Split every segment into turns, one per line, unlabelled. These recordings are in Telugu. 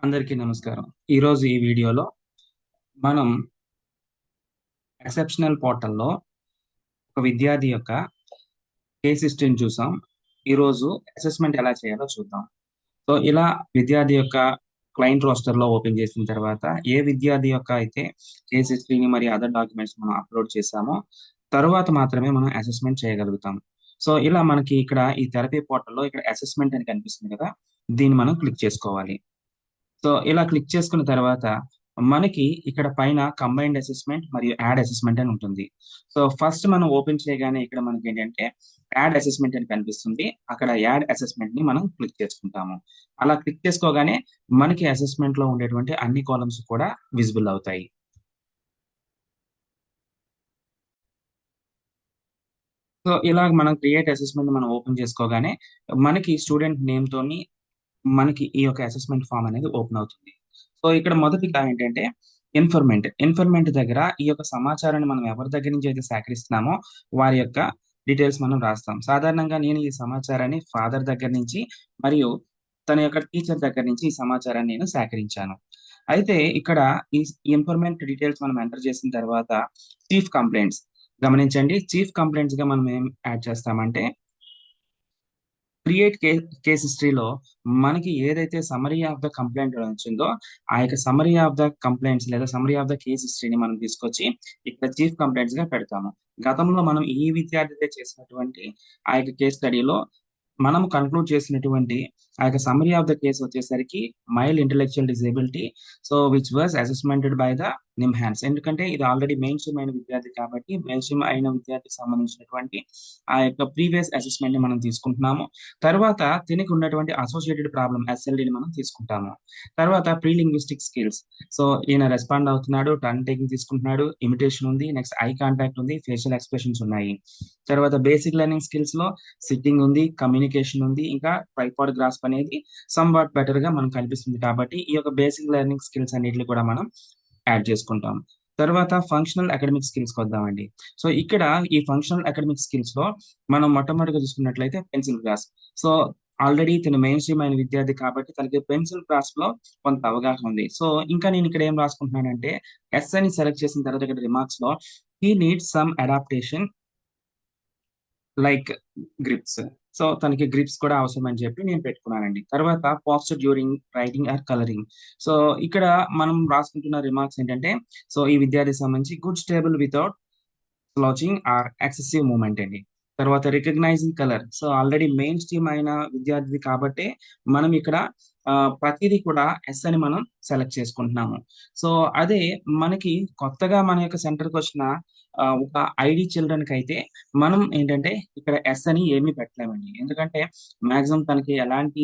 అందరికీ నమస్కారం. ఈరోజు ఈ వీడియోలో మనం ఎక్సెప్షనల్ పోర్టల్‌లో ఒక విద్యార్థి యొక్క కేస్ హిస్టరీని చూసాం. ఈరోజు అసెస్మెంట్ ఎలా చేయాలో చూద్దాం. సో, ఇలా విద్యార్థి యొక్క క్లయింట్ రోస్టర్‌లో ఓపెన్ చేసిన తర్వాత, ఏ విద్యార్థి యొక్క అయితే కేస్ హిస్టరీని మరియు అదర్ డాక్యుమెంట్స్ మనం అప్‌లోడ్ చేశామో, తరువాత మాత్రమే మనం అసెస్మెంట్ చేయగలుగుతాం. సో, ఇలా మనకి ఇక్కడ ఈ థెరపీ పోర్టల్‌లో ఇక్కడ అసెస్మెంట్ అని కనిపిస్తుంది కదా! దీన్ని మనం క్లిక్ చేసుకోవాలి. సో, ఇలా క్లిక్ చేసుకున్న తర్వాత మనకి ఇక్కడ పైన కంబైన్డ్ అసెస్మెంట్ మరియు యాడ్ అసెస్మెంట్ అని ఉంటుంది. సో, ఫస్ట్ మనం ఓపెన్ చేయగానే ఇక్కడ మనకేంటంటే యాడ్ అసెస్మెంట్ అని కనిపిస్తుంది. అక్కడ యాడ్ అసెస్మెంట్‌ని మనం క్లిక్ చేసుకుంటాము. అలా క్లిక్ చేసుకోగానే మనకి అసెస్మెంట్‌లో ఉండేటువంటి అన్ని కాలమ్స్ కూడా విజిబుల్ అవుతాయి. సో, ఇలా మనం క్రియేట్ అసెస్మెంట్ మనం ఓపెన్ చేసుకోగానే మనకి స్టూడెంట్ నేమ్‌తోని మనకి ఈ యొక్క అసెస్మెంట్ ఫార్మ్ అనేది ఓపెన్ అవుతుంది. సో, ఇక్కడ మొదటిగా ఏంటంటే ఇన్ఫర్మెంట్ దగ్గర ఈ యొక్క సమాచారాన్ని మనం ఎవరి దగ్గర నుంచి అయితే సేకరిస్తున్నామో వారి యొక్క డీటెయిల్స్ మనం రాస్తాం. సాధారణంగా నేను ఈ సమాచారాన్ని ఫాదర్ దగ్గర నుంచి మరియు తన యొక్క టీచర్ దగ్గర నుంచి ఈ సమాచారాన్ని నేను సేకరించాను. అయితే ఇక్కడ ఈ ఇన్ఫర్మెంట్ డీటెయిల్స్ మనం ఎంటర్ చేసిన తర్వాత చీఫ్ కంప్లెయింట్స్ గమనించండి. చీఫ్ కంప్లెయింట్స్‌గా మనం ఏం యాడ్ చేస్తామంటే క్రియేట్ కేస్ హిస్టరీలో మనకి ఏదైతే సమ్మరీ ఆఫ్ ద కంప్లెయింట్ అని వచ్చిందో, ఆ యొక్క సమ్మరీ ఆఫ్ ద కంప్లెయింట్స్ లేదా సమ్మరీ ఆఫ్ ద కేస్ హిస్టరీని మనం తీసుకొచ్చి ఇక్కడ చీఫ్ కంప్లెయింట్స్‌గా పెడతాము. గతంలో మనం ఈ విద్యార్థిదే చేసినటువంటి ఆ యొక్క కేస్ స్టడీలో మనము కన్క్లూడ్ చేసినటువంటి ఆ యొక్క సమ్మరీ ఆఫ్ ద కేస్ వచ్చేసరికి mild intellectual disability. So, which was assessmented by the NIMHANS. ఎందుకంటే ఇది ఆల్రెడీ మెయిన్ స్ట్రీమ్ అయిన విద్యార్థి కాబట్టి, మెయిన్ స్ట్రీమ్ అయిన విద్యార్థికి సంబంధించినటువంటి ఆ యొక్క ప్రీవియస్ అసెస్మెంట్‌ని మనం తీసుకుంటున్నాము. తర్వాత తినికి ఉన్నటువంటి అసోసియేటెడ్ ప్రాబ్లమ్ ఎస్ఎల్‌డిని మనం తీసుకుంటాము. తర్వాత ప్రీ లింగ్విస్టిక్ స్కిల్స్. సో, ఈయన రెస్పాండ్ అవుతున్నాడు, టర్న్ టేకింగ్ తీసుకుంటున్నాడు, ఇమిటేషన్ ఉంది, నెక్స్ట్ ఐ కాంటాక్ట్ ఉంది, ఫేషియల్ ఎక్స్‌ప్రెషన్స్ ఉన్నాయి. తర్వాత బేసిక్ లెర్నింగ్ స్కిల్స్‌లో సిట్టింగ్ ఉంది, కమ్యూనికేషన్ ఉంది, ఇంకా ట్రైపాడ్ గ్రాస్ప్ అనేది సమ్‌వాట్ బెటర్‌గా మనకు కనిపిస్తుంది కాబట్టి, ఈ యొక్క బేసిక్ లెర్నింగ్ స్కిల్స్ అన్నిటిని కూడా మనం యాడ్ చేసుకుంటాం. తర్వాత ఫంక్షనల్ అకాడమిక్ స్కిల్స్‌కొద్దామండి. సో, ఇక్కడ ఈ ఫంక్షనల్ అకాడమిక్ స్కిల్స్‌లో మనం మొట్టమొదటిగా చూసుకున్నట్లయితే పెన్సిల్ గ్రాస్ప్. సో, ఆల్రెడీ ఇతను మెయిన్ స్ట్రీమ్ అయిన విద్యార్థి కాబట్టి తనకి పెన్సిల్ గ్రాస్ప్‌లో కొంత అవగాహన ఉంది. సో, ఇంకా నేను ఇక్కడ ఏం రాసుకుంటున్నానంటే ఎస్ అని సెలెక్ట్ చేసిన తర్వాత ఇక్కడ రిమార్క్స్‌లో he needs some adaptation like grips. So, తనకి గ్రిప్స్ కూడా అవసరమని చెప్పి నేను పెట్టుకున్నానండి. తర్వాత posture during writing or colouring. So, ఇక్కడ మనం రాసుకుంటున్న రిమార్క్స్ ఏంటంటే, సో, ఈ విద్యార్థికి సంబంధించి good stable without slouching or excessive movement అండి. తర్వాత recognising colour. So, already mainstream అయిన విద్యార్థిది కాబట్టే మనం ఇక్కడ ప్రతీదీ కూడా ఎస్ అని మనం సెలెక్ట్ చేసుకుంటున్నాము. సో, అదే మనకి కొత్తగా మన యొక్క సెంటర్‌కొచ్చిన ఒక ఐడీ చిల్డ్రన్‌కైతే మనం ఏంటంటే ఇక్కడ ఎస్ అని ఏమీ పెట్టలేమండి. ఎందుకంటే మాక్సిమం తనకి ఎలాంటి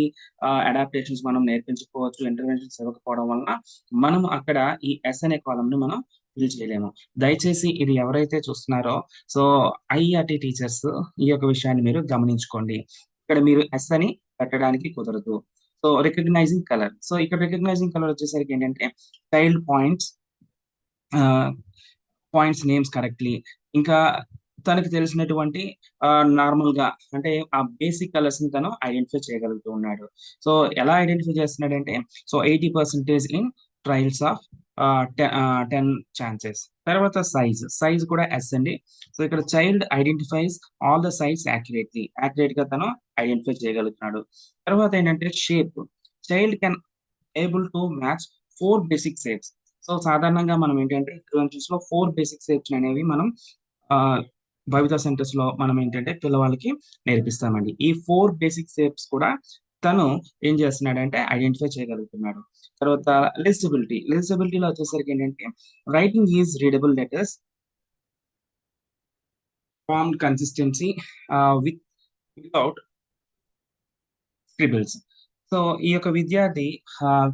అడాప్టేషన్స్ మనం నేర్పించకపోవచ్చు, ఇంటర్వెన్షన్స్ ఇవ్వకపోవడం వలన మనం అక్కడ ఈ ఎస్ అనే కాలమ్‌ని మనం ఫిల్ చేయలేము. దయచేసి ఇది ఎవరైతే చూస్తున్నారో సో, ఐఈఆర్‌టీ టీచర్స్ ఈ యొక్క విషయాన్ని మీరు గమనించుకోండి. ఇక్కడ మీరు ఎస్ అని పెట్టడానికి కుదరదు. So, recognizing colour. సో, ఇక్కడ రికగ్నైజింగ్ కలర్ వచ్చేసరికి ఏంటంటే చైల్డ్ ఆహ్, పాయింట్స్ నేమ్స్ కరెక్ట్‌లీ ఇంకా తనకు తెలిసినటువంటి నార్మల్‌గా అంటే ఆ బేసిక్ కలర్స్‌ని తను ఐడెంటిఫై చేయగలుగుతూ ఉన్నాడు. సో, ఎలా ఐడెంటిఫై చేస్తున్నాడంటే so, 80% in trials of 10 chances. తర్వాత సైజ్ కూడా ఎస్ అండి. సో, ఇక్కడ child identifies all the size యాక్యురేట్‌గా తను ఐడెంటిఫై చేయగలుగుతున్నాడు. తర్వాత ఏంటంటే shape. Child can able to match 4 basic shapes. So, సాధారణంగా మనం ఏంటంటే ఇంటర్వెన్షన్స్‌లో 4 బేసిక్ షేప్స్ అనేవి మనం ఆహ్, భవిత సెంటర్స్‌లో మనం ఏంటంటే పిల్లవాళ్ళకి నేర్పిస్తామండి. ఈ 4 బేసిక్ షేప్స్ కూడా తను ఏం చేస్తున్నాడంటే ఐడెంటిఫై చేయగలుగుతున్నాడు. తర్వాత లెజిబిలిటీలో వచ్చేసరికి ఏంటంటే writing is readable letters, formed consistency with without scribbles. So, ఈ యొక్క విద్యార్థి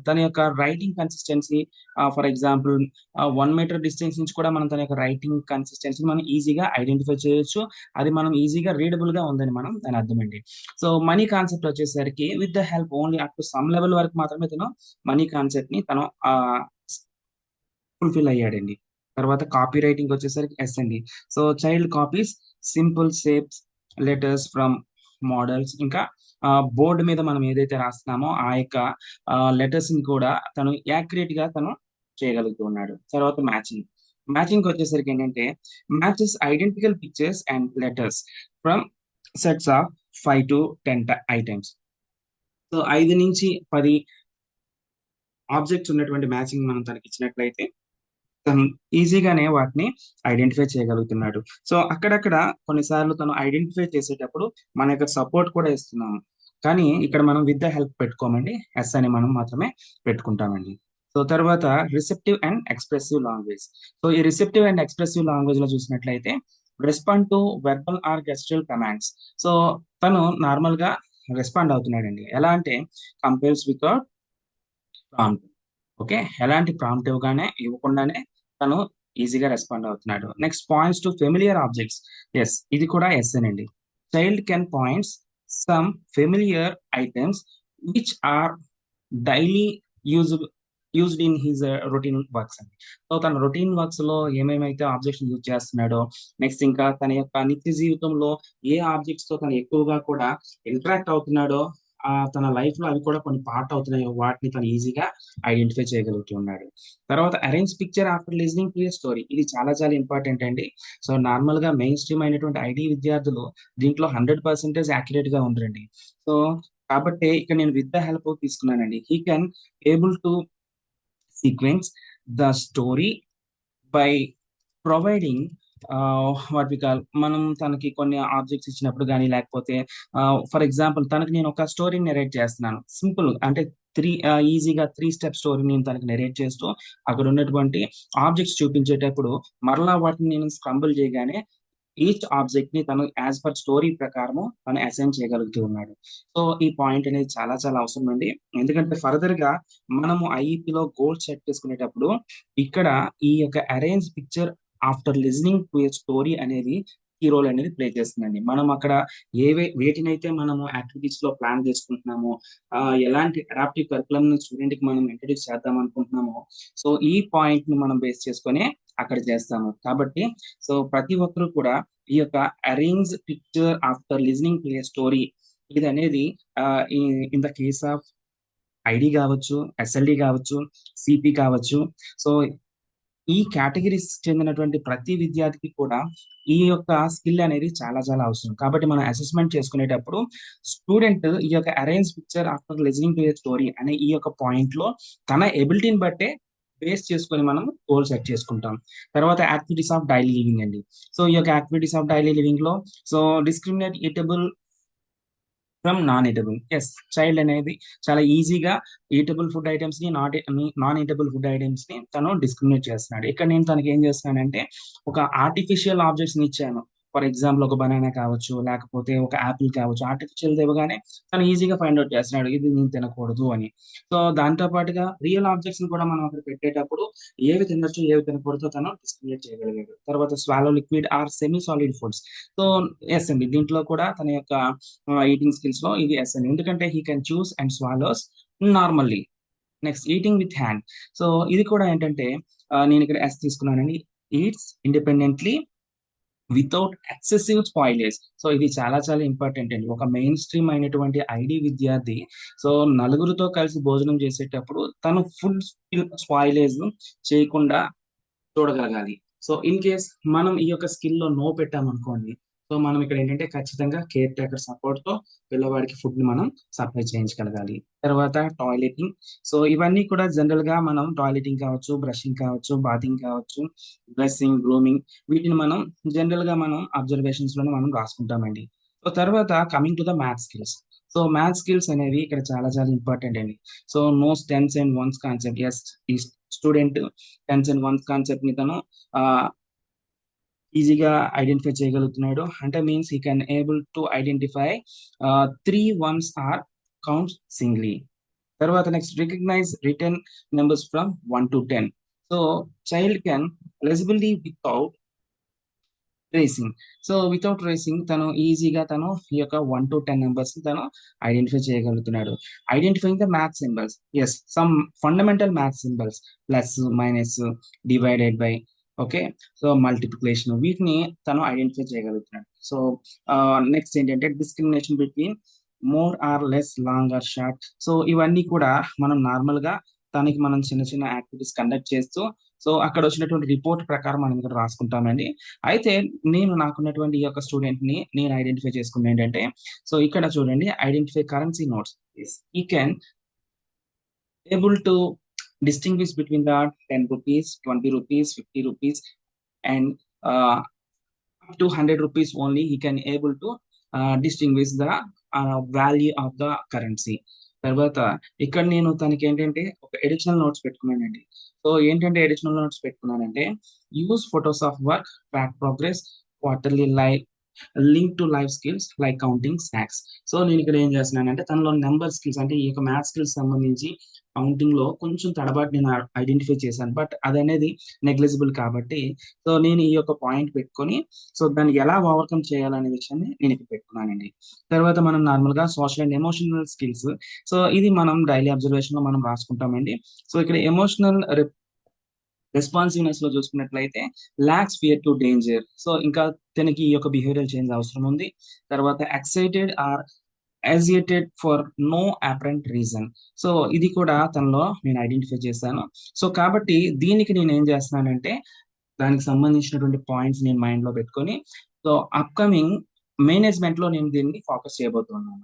తన యొక్క writing consistency for example 1 metre distance నుంచి కూడా మనం తన యొక్క రైటింగ్ కన్సిస్టెన్సీని మనం ఈజీగా ఐడెంటిఫై చేయొచ్చు. అది మనం ఈజీగా రీడబుల్‌గా ఉందని మనం దాని అర్థమండి. సో, మనీ కాన్సెప్ట్ వచ్చేసరికి with the help only up to some level వరకు మాత్రమే తను మనీ కాన్సెప్ట్‌ని తను ఫుల్‌ఫిల్ అయ్యాడండి. తర్వాత కాపీ రైటింగ్ వచ్చేసరికి ఎస్ అండి. So, child copies simple shapes, letters from models ఇంకా బోర్డు మీద మనం ఏదైతే రాస్తున్నామో ఆ యొక్క లెటర్స్ ని కూడా తను యాక్యురేట్ గా తను చేయగలుగుతూ ఉన్నాడు. తర్వాత మ్యాచింగ్ వచ్చేసరికి ఏంటంటే matches identical pictures and letters from sets of 5 to 10 items. So 5 నుంచి 10 ఆబ్జెక్ట్స్ ఉన్నటువంటి మ్యాచింగ్ మనం తనకి ఇచ్చినట్లయితే తను ఈజీగానే వాటిని ఐడెంటిఫై చేయగలుగుతున్నాడు. సో అక్కడక్కడ కొన్నిసార్లు తను ఐడెంటిఫై చేసేటప్పుడు మన యొక్క సపోర్ట్ కూడా ఇస్తున్నాము. కానీ ఇక్కడ మనం విత్ ద హెల్ప్ పెట్టుకోమండి. ఎస్ అని మనం మాత్రమే పెట్టుకుంటామండి. సో తర్వాత receptive and expressive language. So ఈ రిసెప్టివ్ అండ్ ఎక్స్ప్రెసివ్ లాంగ్వేజ్ లో చూసినట్లయితే respond to verbal or gestural commands. So తను నార్మల్ గా రెస్పాండ్ అవుతున్నాడండి. ఎలా అంటే కంపేర్స్ వితౌట్ ప్రాంప్ట్. ఓకే, ఎలాంటి ప్రాంప్ట్ ఇవ్వకుండానే తను ఈజీగా రెస్పాండ్ అవుతున్నాడు. Next points to familiar objects. Yes, ఇది కూడా ఎస్ అండి. Child can points some familiar items which are daily use used in his routine works అండి. సో తన రొటీన్ వర్క్స్ లో ఏమేమైతే ఆబ్జెక్ట్స్ యూజ్ చేస్తున్నాడో, నెక్స్ట్ ఇంకా తన యొక్క నిత్య జీవితంలో ఏ ఆబ్జెక్ట్స్ తో తను ఎక్కువగా కూడా ఇంటరాక్ట్ అవుతున్నాడో, తన లైఫ్ లో అవి కూడా కొన్ని పార్ట్ అవుతున్నాయో వాటిని తను ఈజీగా ఐడెంటిఫై చేయగలుగుతున్నాడు. తర్వాత arrange picture after listening to A story. ఇది చాలా చాలా ఇంపార్టెంట్ అండి. సో నార్మల్ గా మెయిన్ స్ట్రీమ్ అయినటువంటి ఐడి విద్యార్థులు దీంట్లో 100% యాక్యురేట్ గా ఉండరండి. సో కాబట్టి ఇక్కడ నేను విత్ ద హెల్ప్ తీసుకున్నానండి. He can able to sequence the story by providing what we call, మనం తనకి కొన్ని ఆబ్జెక్ట్స్ ఇచ్చినప్పుడు కానీ, లేకపోతే ఫర్ ఎగ్జాంపుల్ తనకి నేను ఒక స్టోరీని నెరేట్ చేస్తున్నాను, సింపుల్ అంటే ఈజీగా 3 స్టెప్ స్టోరీ నేను తనకి నెరేట్ చేస్తూ అక్కడ ఉన్నటువంటి ఆబ్జెక్ట్స్ చూపించేటప్పుడు మరలా వాటిని నేను స్క్రంబుల్ చేయగానే ఈచ్ ఆబ్జెక్ట్ ని తను యాజ్ పర్ స్టోరీ ప్రకారము తను అసైన్ చేయగలుగుతూ ఉన్నాడు. సో ఈ పాయింట్ అనేది చాలా చాలా అవసరం అండి. ఎందుకంటే ఫర్దర్ గా మనము ఐఈపీ లో గోల్ సెట్ చేసుకునేటప్పుడు ఇక్కడ ఈ యొక్క arrange picture after listening to A story అనేది ఈ రోల్ అనేది ప్లే చేస్తుందండి. మనం అక్కడ వేటినైతే మనము యాక్టివిటీస్ లో ప్లాన్ చేసుకుంటున్నామో, ఎలాంటి అడాప్టివ్ కరికులం స్టూడెంట్ కి మనం ఇంట్రడ్యూస్ చేద్దాం అనుకుంటున్నామో, సో ఈ పాయింట్ ని మనం బేస్ చేసుకొని అక్కడ చేస్తాము. కాబట్టి సో ప్రతి ఒక్కరు కూడా ఈ యొక్క arrange picture after listening to A story ఇది అనేది in the case of ID కావచ్చు, ఎస్ఎల్డి కావచ్చు, సిపి కావచ్చు. సో ఈ కేటగిరీస్ చెందినటువంటి ప్రతి విద్యార్థికి కూడా ఈ యొక్క స్కిల్ అనేది చాలా చాలా అవసరం. కాబట్టి మనం అసెస్మెంట్ చేసుకునేటప్పుడు స్టూడెంట్ ఈ యొక్క arrange picture after listening to A story అనే ఈ యొక్క పాయింట్ లో తన ఎబిలిటీని బట్టే బేస్ చేసుకొని మనం గోల్ సెట్ చేసుకుంటాం. తర్వాత యాక్టివిటీస్ ఆఫ్ డైలీ లివింగ్ అండి. సో ఈ యొక్క యాక్టివిటీస్ ఆఫ్ డైలీ లివింగ్ లో so discriminate eatable from non eatable. Yes, child అనేది చాలా ఈజీగా ఈటబుల్ ఫుడ్ ఐటమ్స్ ని, నాన్ ఈటబుల్ ఫుడ్ ఐటమ్స్ ని తను డిస్క్రిమినేట్ చేస్తున్నాడు. ఇక్కడ నేను తనకి ఏం చేస్తున్నానంటే ఒక ఆర్టిఫిషియల్ ఆబ్జెక్ట్స్ ని ఇచ్చాను. ఫర్ ఎగ్జాంపుల్ ఒక బనానా కావచ్చు, లేకపోతే ఒక యాపిల్ కావచ్చు. ఆర్టిఫిషియల్ ఇవ్వగానే తను ఈజీగా ఫైండ్ అవుట్ చేస్తున్నాడు ఇది నేను తినకూడదు అని. సో దాంతో పాటుగా రియల్ ఆబ్జెక్ట్స్ ని కూడా మనం అక్కడ పెట్టేటప్పుడు ఏవి తినొచ్చు ఏవి తినకూడదో తను డిస్క్రిమినేట్ చేయగలిగాడు. తర్వాత swallow liquid or semi solid foods. So yes అండి, దీంట్లో కూడా తన యొక్క ఈటింగ్ స్కిల్స్ లో ఇది ఎస్ అండి. ఎందుకంటే he can choose and swallows normally. Next eating with hand. So ఇది కూడా ఏంటంటే నేను ఇక్కడ ఎస్ తీసుకున్నానండి. Eats independently without excessive spoilage. So ఇది చాలా చాలా ఇంపార్టెంట్ అండి. ఒక మెయిన్ స్ట్రీమ్ అయినటువంటి ఐడి విద్యార్థి సో నలుగురితో కలిసి భోజనం చేసేటప్పుడు తను ఫుడ్ స్పాయిలేజ్ చేయకుండా చూడగలగాలి. సో ఇన్ కేస్ మనం ఈ యొక్క స్కిల్ లో నో పెట్టామనుకోండి, సో మనం ఇక్కడ ఏంటంటే ఖచ్చితంగా కేర్ టేకర్ సపోర్ట్ తో పిల్లవాడికి ఫుడ్ ని మనం సప్లై చేయించగలగాలి. తర్వాత టాయిలెటింగ్. సో ఇవన్నీ కూడా జనరల్ గా మనం టాయిలెటింగ్ కావచ్చు, బ్రషింగ్ కావచ్చు, బాతింగ్ కావచ్చు, డ్రెస్సింగ్, గ్రూమింగ్, వీటిని మనం జనరల్ గా మనం అబ్జర్వేషన్స్ లోనే మనం రాసుకుంటామండి. సో తర్వాత coming to the math skills. So math skills అనేవి ఇక్కడ చాలా చాలా ఇంపార్టెంట్ అండి. So knows tens and ones concept. Yes, ఈ student tens and ones concept ని తను ఈజీగా ఐడెంటిఫై చేయగలుగుతున్నాడు. అంటే means he can able to identify 3 ones or count singly. తర్వాత next recognise return numbers from 1 to 10. So child can eligibility without racing. So without racing తను ఈజీగా తను ఈ యొక్క 1 to 10 నెంబర్స్ తను ఐడెంటిఫై చేయగలుగుతున్నాడు. Identifying the math symbols. Yes, some fundamental math symbols, plus, minus, divided by, okay, so multiplication, వీటిని తను ఐడెంటిఫై చేయగలుగుతున్నాడు. సో నెక్స్ట్ ఏంటంటే discrimination between more or less, long or short. So ఇవన్నీ కూడా మనం నార్మల్ గా తనకి మనం చిన్న చిన్న యాక్టివిటీస్ కండక్ట్ చేస్తూ, సో అక్కడ వచ్చినటువంటి రిపోర్ట్ ప్రకారం మనం ఇక్కడ రాసుకుంటామండి. అయితే నేను నాకున్నటువంటి ఈ యొక్క స్టూడెంట్ ని నేను ఐడెంటిఫై చేసుకున్న ఏంటంటే, సో ఇక్కడ చూడండి, ఐడెంటిఫై కరెన్సీ నోట్స్. ఈ can able to distinguish between the 10 rupees, 20 rupees, 50 rupees, and up to 100 rupees only he can able to distinguish the value of the currency. తర్వాత ఇక్కడ నేను తనకి ఏంటంటే ఒక ఎడిషనల్ నోట్స్ పెట్టుకున్నానండి. సో ఏంటంటే ఎడిషనల్ నోట్స్ పెట్టుకున్నానంటే, use photos of work, track progress, quarterly live, link to life skills like counting snacks. So నేను ఇక్కడ ఏం చేస్తున్నానంటే తనలో నెంబర్ స్కిల్స్ అంటే ఈ యొక్క మ్యాథ్స్ స్కిల్స్ సంబంధించి కౌంటింగ్ లో కొంచెం తడబాటు నేను ఐడెంటిఫై చేశాను. బట్ అదనేది నెగ్లిజిబుల్ కాబట్టి, సో నేను ఈ యొక్క పాయింట్ పెట్టుకొని, సో దాన్ని ఎలా ఓవర్కమ్ చేయాలనే విషయాన్ని నేను ఇక్కడ పెట్టుకున్నానండి. తర్వాత మనం నార్మల్ గా social and emotional skills. So ఇది మనం డైలీ అబ్జర్వేషన్ లో మనం రాసుకుంటామండి. సో ఇక్కడ ఎమోషనల్ రెస్పాన్సివ్నెస్ లో చూసుకున్నట్లయితే, lacks fear to danger. So ఇంకా తనకి ఈ యొక్క బిహేవియరల్ చేంజ్ అవసరం ఉంది. తర్వాత excited or agitated for no apparent reason. So ఇది కూడా తనలో నేను ఐడెంటిఫై చేశాను. సో కాబట్టి దీనికి నేను ఏం చేస్తున్నానంటే, దానికి సంబంధించినటువంటి పాయింట్స్ నేను మైండ్ లో పెట్టుకొని, సో అప్కమింగ్ మేనేజ్మెంట్ లో నేను దీన్ని ఫోకస్ చేయబోతున్నాను.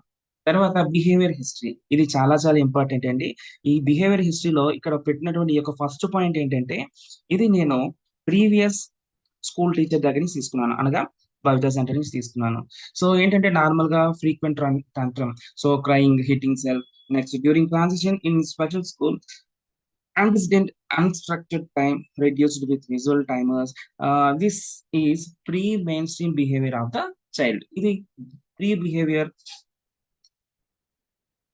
తర్వాత బిహేవియర్ హిస్టరీ, ఇది చాలా చాలా ఇంపార్టెంట్ అండి. ఈ బిహేవియర్ హిస్టరీలో ఇక్కడ పెట్టినటువంటి ఈ యొక్క ఫస్ట్ పాయింట్ ఏంటంటే, ఇది నేను ప్రీవియస్ స్కూల్ టీచర్ దగ్గర నుంచి తీసుకున్నాను, అనగా బవితా సెంటర్ నుంచి తీసుకున్నాను. సో ఏంటంటే నార్మల్ గా frequent tantrum, so crying, hitting self. Next, during transition in special school, antecedent unstructured time reduced with visual timers. This is pre-mainstream behavior of the child. ఇది pre-behavior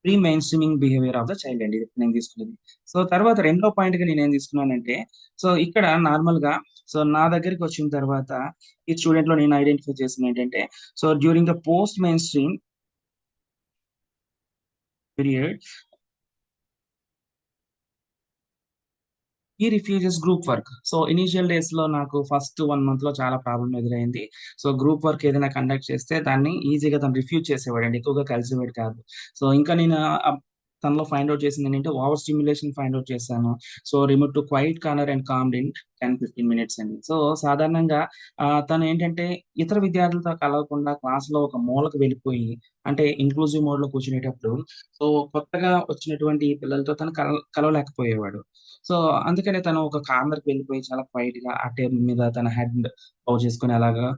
pre main streaming behaviour of the child అండి, ఇది నేను తీసుకున్నది. సో తర్వాత రెండో పాయింట్ గా నేను ఏం తీసుకున్నానంటే, సో ఇక్కడ నార్మల్ గా, సో నా దగ్గరికి వచ్చిన తర్వాత ఈ స్టూడెంట్ లో నేను ఐడెంటిఫై చేసిన ఏంటంటే, so during the post mainstream period ఈ refuses group work. So initial days లో నాకు ఫస్ట్ 1 month లో చాలా ప్రాబ్లం ఎదురైంది. సో గ్రూప్ వర్క్ ఏదైనా కండక్ట్ చేస్తే దాన్ని ఈజీగా తను రిఫ్యూజ్ చేసేవాడండి, ఎక్కువగా కలిసేవాడు కాదు. సో ఇంకా నేను తనలో ఫైండ్ అవుట్ చేసింది ఏంటంటే, ఓవర్ స్టిమ్యులేషన్ ఫైండ్ అవుట్ చేశాను. So remove to quiet corner and calmed in 10-15 minutes అండి. సో సాధారణంగా తను ఏంటంటే ఇతర విద్యార్థులతో కలవకుండా క్లాస్ లో ఒక మూలకు వెళ్ళిపోయి, అంటే ఇంక్లూజివ్ మోడ్ లో కూర్చునేటప్పుడు, సో కొత్తగా వచ్చినటువంటి పిల్లలతో తను కలవలేకపోయేవాడు. సో అందుకనే తను ఒక కార్నర్ కి వెళ్ళిపోయి చాలా క్వైట్ గా ఆ టేబుల్ మీద తన హెడ్ బౌ చేసుకుని అలాగా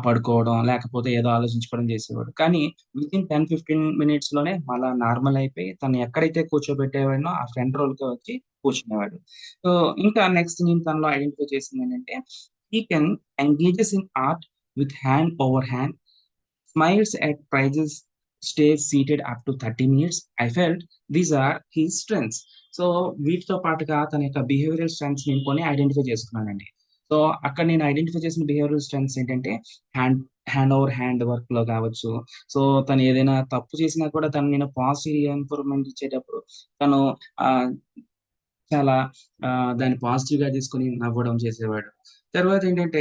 పడుకోవడం, లేకపోతే ఏదో ఆలోచించుకోవడం చేసేవాడు. కానీ వితిన్ 10-15 minutes లోనే మళ్ళా నార్మల్ అయిపోయి తను ఎక్కడైతే కూర్చోబెట్టేవాడినో ఆ ఫ్రంట్ రోల్ కి వచ్చి కూర్చునేవాడు. సో ఇంకా నెక్స్ట్ నేను తనలో ఐడెంటిఫై చేసింది ఏంటంటే, he can engages in art with hand over hand, smiles at prizes, stays seated up to 30 minutes. I felt these are his strengths. So వీటితో పాటుగా తన యొక్క బిహేవియరల్ స్ట్రెంగ్స్ నేను కొన్ని ఐడెంటిఫై చేసుకున్నానండి. సో అక్కడ నేను ఐడెంటిఫై చేసిన బిహేవియరల్ స్ట్రెంగ్స్ ఏంటంటే, hand hand over hand work లో కావచ్చు. సో తను ఏదైనా తప్పు చేసినా కూడా తను నేను పాజిటివ్ ఇన్ఫర్మేషన్ ఇచ్చేటప్పుడు తను ఆ చాలా దాన్ని పాజిటివ్ గా తీసుకొని నవ్వడం చేసేవాడు. తర్వాత ఏంటంటే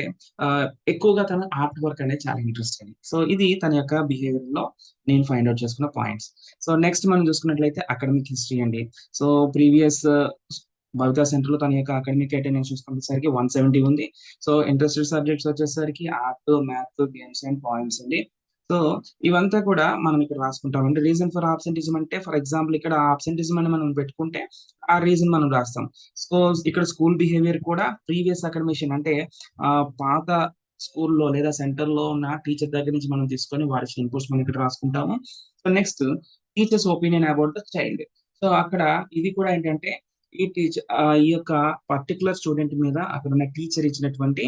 ఎక్కువగా తన ఆర్ట్ వర్క్ అనేది చాలా ఇంట్రెస్ట్ అండి. సో ఇది తన యొక్క బిహేవియర్ లో నేను ఫైండ్ అవుట్ చేసుకున్న పాయింట్స్. సో నెక్స్ట్ మనం చూసుకున్నట్లయితే అకాడమిక్ హిస్టరీ అండి. సో ప్రీవియస్ భవితా సెంటర్ లో తన యొక్క అకాడమిక్ అటెండెన్స్ చూసుకునేసరికి 170 ఉంది. సో ఇంట్రెస్టెడ్ సబ్జెక్ట్స్ వచ్చేసరికి art, math, games and points అండి. సో ఇవంతా కూడా మనం ఇక్కడ రాసుకుంటామండి. రీజన్ ఫర్ ఆబ్సెంటిజం అంటే, ఫర్ ఎగ్జాంపుల్ ఇక్కడ ఆబ్సెంటిజం అని మనం పెట్టుకుంటే ఆ రీజన్ మనం రాస్తాం. సో ఇక్కడ స్కూల్ బిహేవియర్ కూడా ప్రీవియస్ అకాడమిషన్ అంటే పాత స్కూల్లో లేదా సెంటర్ లో ఉన్న టీచర్ దగ్గర నుంచి మనం తీసుకొని వారి ఇన్పుట్స్ మనం ఇక్కడ రాసుకుంటాము. So next, teachers opinion about the child. So అక్కడ ఇది కూడా ఏంటంటే, ఈ యొక్క పర్టికులర్ స్టూడెంట్ మీద అక్కడ ఉన్న టీచర్ ఇచ్చినటువంటి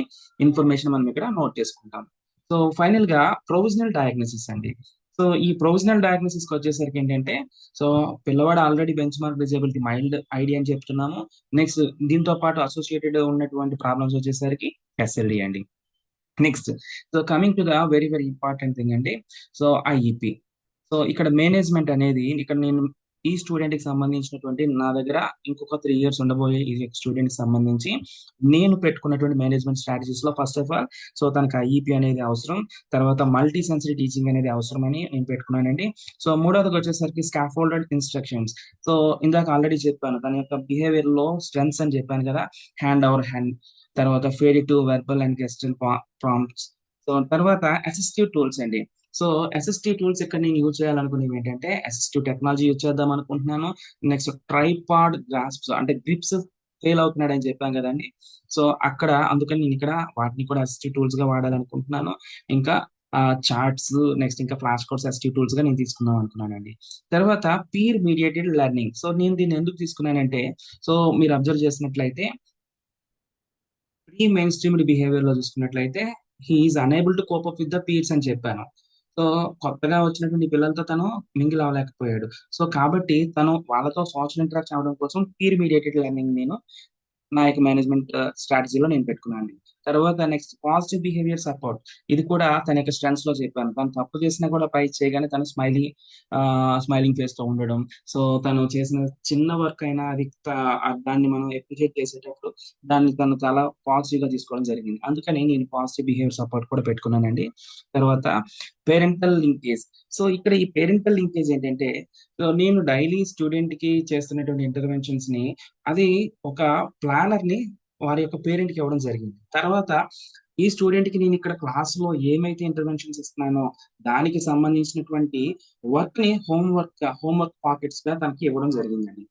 ఇన్ఫర్మేషన్ మనం ఇక్కడ నోట్ చేసుకుంటాం. సో ఫైనల్ గా ప్రొవిజనల్ డయాగ్నోసిస్ అండి. సో ఈ ప్రొవిజనల్ డయాగ్నోసిస్ కి వచ్చేసరికి ఏంటంటే, సో పిల్లవాడు already bench mark disability mild ID అని చెప్తున్నాము. నెక్స్ట్ దీంతో పాటు అసోసియేటెడ్ ఉన్నటువంటి ప్రాబ్లమ్స్ వచ్చేసరికి ఎస్ఎల్డి అండి. Next, so coming to the very very important thing అండి, సో ఐఈపి. సో ఇక్కడ మేనేజ్మెంట్ అనేది ఇక్కడ నేను ఈ స్టూడెంట్ కి సంబంధించినటువంటి నా దగ్గర ఇంకొక 3 ఇయర్స్ ఉండబోయే ఈ స్టూడెంట్ కి సంబంధించి నేను పెట్టుకున్నటువంటి మేనేజ్మెంట్ స్ట్రాటజీస్ లో ఫస్ట్ ఆఫ్ ఆల్ సో తనకు ఐఈపీ అనేది అవసరం. తర్వాత మల్టీ సెన్సరీ టీచింగ్ అనేది అవసరం అని నేను పెట్టుకున్నానండి. సో మూడవదికి వచ్చేసరికి స్కాఫోల్డెడ్ ఇన్స్ట్రక్షన్స్. సో ఇందాక ఆల్రెడీ చెప్పాను తన యొక్క బిహేవియర్ లో స్ట్రెంగ్స్ అని చెప్పాను కదా, హ్యాండ్ ఓవర్ హ్యాండ్, తర్వాత fade to verbal and gestural prompts. So తర్వాత అసిస్టివ్ టూల్స్ అండి. సో అసిస్టివ్ టూల్స్ ఇక్కడ నేను యూజ్ చేయాలనుకునేవి ఏంటంటే అసిస్టివ్ టెక్నాలజీ యూజ్ చేద్దాం అనుకుంటున్నాను. నెక్స్ట్ ట్రైపాడ్ గ్రాస్ప్స్ అంటే గ్రిప్స్ ఫెయిల్ అవుతున్నాడు అని చెప్పాను కదండి. సో అక్కడ అందుకని నేను ఇక్కడ వాటిని కూడా అసిస్టివ్ టూల్స్ గా వాడాలనుకుంటున్నాను. ఇంకా చార్ట్స్, నెక్స్ట్ ఇంకా ఫ్లాష్ కోడ్స్ అసిస్టివ్ టూల్స్ గా నేను తీసుకుందాం అనుకున్నానండి. తర్వాత పీర్ మీడియేటెడ్ లెర్నింగ్. సో నేను దీన్ని ఎందుకు తీసుకున్నానంటే సో మీరు అబ్జర్వ్ చేసినట్లయితే ప్రీ మెయిన్ స్ట్రీమ్డ్ బిహేవియర్ లో చూసుకున్నట్లయితే he is unable to cope up with the peers అని చెప్పాను. సో కొత్తగా వచ్చినటువంటి పిల్లలతో తను మింగిల్ అవ్వలేకపోయాడు. సో కాబట్టి తను వాళ్ళతో సోషల్ ఇంటరాక్ట్ అవ్వడం కోసం పీర్ మీడియేటెడ్ లెర్నింగ్ నేను నా యొక్క మేనేజ్మెంట్ స్ట్రాటజీలో నేను పెట్టుకున్నాను. తర్వాత నెక్స్ట్ పాజిటివ్ బిహేవియర్ సపోర్ట్. ఇది కూడా తన యొక్క స్ట్రెంగ్స్ లో చెప్పాను. తను తప్పు చేసినా కూడా పై చేయగానే తను స్మైలింగ్ ఫేస్ తో ఉండడం. సో తను చేసిన చిన్న వర్క్ అయినా అది దాన్ని మనం అప్రిషియేట్ చేసేటప్పుడు దాన్ని తను చాలా పాజిటివ్ గా తీసుకోవడం జరిగింది. అందుకని నేను పాజిటివ్ బిహేవియర్ సపోర్ట్ కూడా పెట్టుకున్నానండి. తర్వాత పేరెంటల్ లింకేజ్. సో ఇక్కడ ఈ పేరెంటల్ లింకేజ్ ఏంటంటే సో నేను డైలీ స్టూడెంట్ కి చేస్తున్నటువంటి ఇంటర్వెన్షన్స్ ని అది ఒక ప్లానర్ ని వారి యొక్క పేరెంట్ కి ఇవ్వడం జరిగింది. తర్వాత ఈ స్టూడెంట్ కి నేను ఇక్కడ క్లాస్ లో ఏమైతే ఇంటర్వెన్షన్స్ ఇస్తున్నానో దానికి సంబంధించినటువంటి వర్క్ ని హోంవర్క్ పాకెట్స్ గా తనకి ఇవ్వడం జరిగిందండి.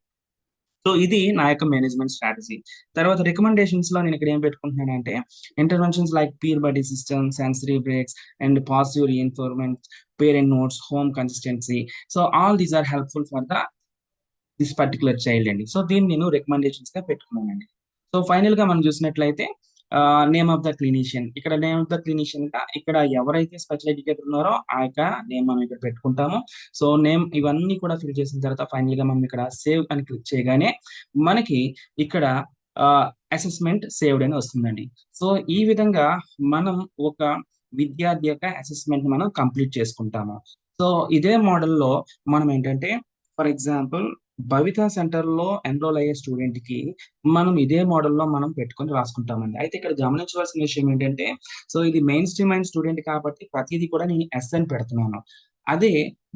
సో ఇది నా యొక్క మేనేజ్మెంట్ స్ట్రాటజీ. తర్వాత రికమెండేషన్స్ లో నేను ఇక్కడ ఏం పెట్టుకుంటున్నానంటే interventions like peer buddy system, sensory breaks and positive reinforcement, parent notes, home consistency. So all these are helpful for this particular child అండి. సో దీన్ని నేను రికమెండేషన్స్ గా పెట్టుకున్నానండి. సో ఫైనల్ గా మనం చూసినట్లయితే నేమ్ ఆఫ్ ద క్లినీషియన్. ఇక్కడ నేమ్ ఆఫ్ ద క్లినీషియన్ గా ఇక్కడ ఎవరైతే స్పెషల్ ఎడ్యుకేటర్ ఉన్నారో ఆ యొక్క నేమ్ మనం ఇక్కడ పెట్టుకుంటాము. సో నేమ్ ఇవన్నీ కూడా ఫిల్ చేసిన తర్వాత ఫైనల్ గా మనం ఇక్కడ సేవ్ అని క్లిక్ చేయగానే మనకి ఇక్కడ అసెస్మెంట్ సేవ్డ్ అని వస్తుందండి. సో ఈ విధంగా మనం ఒక విద్యార్థి యొక్క అసెస్మెంట్ మనం కంప్లీట్ చేసుకుంటాము. సో ఇదే మోడల్లో మనం ఏంటంటే ఫర్ ఎగ్జాంపుల్ భవిత సెంటర్ లో ఎన్రోల్ అయ్యే స్టూడెంట్ కి మనం ఇదే మోడల్లో మనం పెట్టుకొని రాసుకుంటామండి. అయితే ఇక్కడ గమనించవలసిన విషయం ఏంటంటే సో ఇది మెయిన్ స్ట్రీమ్ అయిన స్టూడెంట్ కాబట్టి ప్రతిదీ కూడా నేను ఎస్ అని పెడుతున్నాను. అదే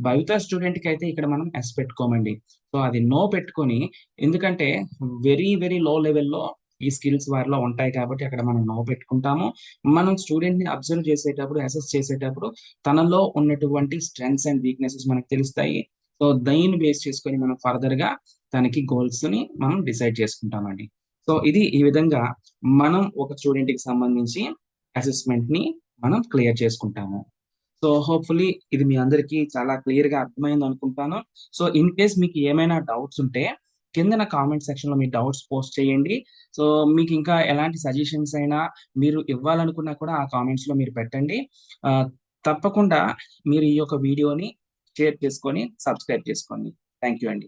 భవిత స్టూడెంట్ కి అయితే ఇక్కడ మనం ఎస్ పెట్టుకోమండి. సో అది నో పెట్టుకొని, ఎందుకంటే వెరీ వెరీ లో లెవెల్లో ఈ స్కిల్స్ వారిలో ఉంటాయి కాబట్టి అక్కడ మనం నో పెట్టుకుంటాము. మనం స్టూడెంట్ ని అబ్జర్వ్ చేసేటప్పుడు అసెస్ చేసేటప్పుడు తనలో ఉన్నటువంటి స్ట్రెంగ్స్ అండ్ వీక్నెసెస్ మనకు తెలుస్తాయి. సో దీన్ని బేస్ చేసుకొని మనం ఫర్దర్ గా తనకి గోల్స్ ని మనం డిసైడ్ చేసుకుంటామండి. సో ఇది ఈ విధంగా మనం ఒక స్టూడెంట్ కి సంబంధించి అసెస్మెంట్ ని మనం క్లియర్ చేసుకుంటాము. సో హోప్ఫుల్లీ ఇది మీ అందరికీ చాలా క్లియర్ గా అర్థమైంది అనుకుంటాను. సో ఇన్ కేస్ మీకు ఏమైనా డౌట్స్ ఉంటే కింద నా కామెంట్ సెక్షన్ లో మీ డౌట్స్ పోస్ట్ చేయండి. సో మీకు ఇంకా ఎలాంటి సజెషన్స్ అయినా మీరు ఇవ్వాలనుకున్నా కూడా ఆ కామెంట్స్ లో మీరు పెట్టండి. ఆ, తప్పకుండా మీరు ఈ యొక్క వీడియోని షేర్ చేసుకొని సబ్స్క్రైబ్ చేసుకోండి. థ్యాంక్ యూ అండి.